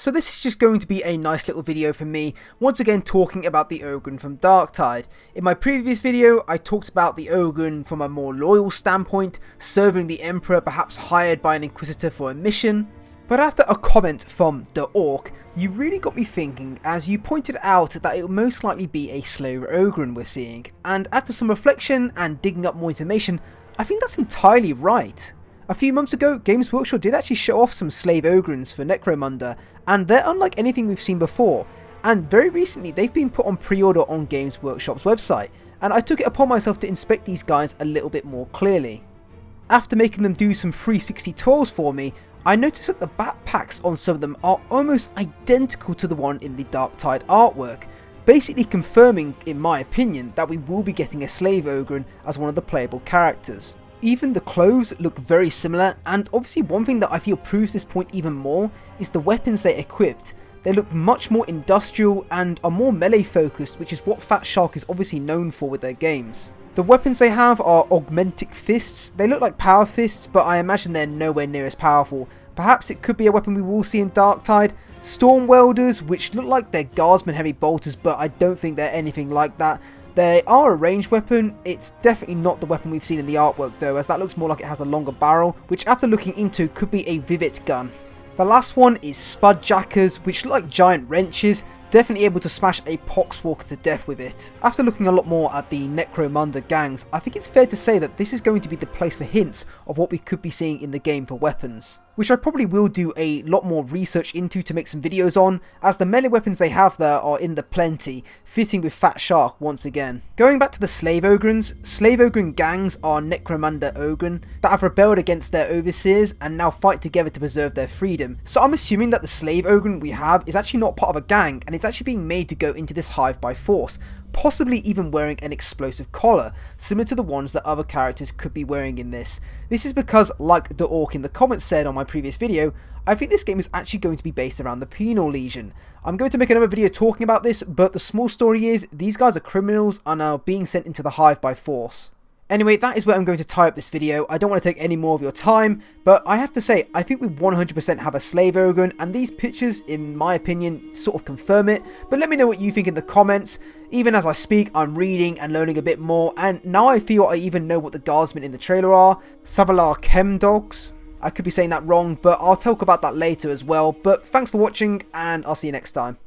So this is just going to be a nice little video for me, once again talking about the Ogryn from Darktide. In my previous video, I talked about the Ogryn from a more loyal standpoint, serving the Emperor, perhaps hired by an Inquisitor for a mission. But after a comment from the Orc, you really got me thinking, as you pointed out that it will most likely be a slave Ogryn we're seeing, and after some reflection and digging up more information, I think that's entirely right. A few months ago, Games Workshop did actually show off some slave Ogryns for Necromunda, and they're unlike anything we've seen before, and very recently they've been put on pre-order on Games Workshop's website, and I took it upon myself to inspect these guys a little bit more clearly. After making them do some 360 tours for me, I noticed that the backpacks on some of them are almost identical to the one in the Darktide artwork, basically confirming, in my opinion, that we will be getting a slave Ogryn as one of the playable characters. Even the clothes look very similar, and obviously one thing that I feel proves this point even more is the weapons they equipped. They look much more industrial and are more melee focused, which is what Fat Shark is obviously known for with their games. The weapons they have are augmentic fists. They look like power fists, but I imagine they're nowhere near as powerful. Perhaps it could be a weapon we will see in Darktide. Storm welders, which look like they're guardsman heavy bolters, but I don't think they're anything like that. They are a ranged weapon. It's definitely not the weapon we've seen in the artwork though, as that looks more like it has a longer barrel, which after looking into could be a rivet gun. The last one is spudjackers, which look like giant wrenches, definitely able to smash a poxwalker to death with it. After looking a lot more at the Necromunda gangs, I think it's fair to say that this is going to be the place for hints of what we could be seeing in the game for weapons, which I probably will do a lot more research into to make some videos on, as the melee weapons they have there are in the plenty, fitting with Fat Shark once again. Going back to the slave Ogryns, slave Ogryn gangs are Necromunda Ogryn that have rebelled against their overseers and now fight together to preserve their freedom. So I'm assuming that the slave Ogryn we have is actually not part of a gang, and it's actually being made to go into this hive by force, possibly even wearing an explosive collar, similar to the ones that other characters could be wearing in this. This is because, like the Orc in the comments said on my previous video, I think this game is actually going to be based around the penal legion. I'm going to make another video talking about this, but the small story is, these guys are criminals and are being sent into the hive by force. Anyway, that is where I'm going to tie up this video. I don't want to take any more of your time, but I have to say, I think we 100% have a slave Ogryn, and these pictures, in my opinion, sort of confirm it. But let me know what you think in the comments. Even as I speak, I'm reading and learning a bit more, and now I feel I even know what the guardsmen in the trailer are. Savlar Chem dogs. I could be saying that wrong, but I'll talk about that later as well. But thanks for watching, and I'll see you next time.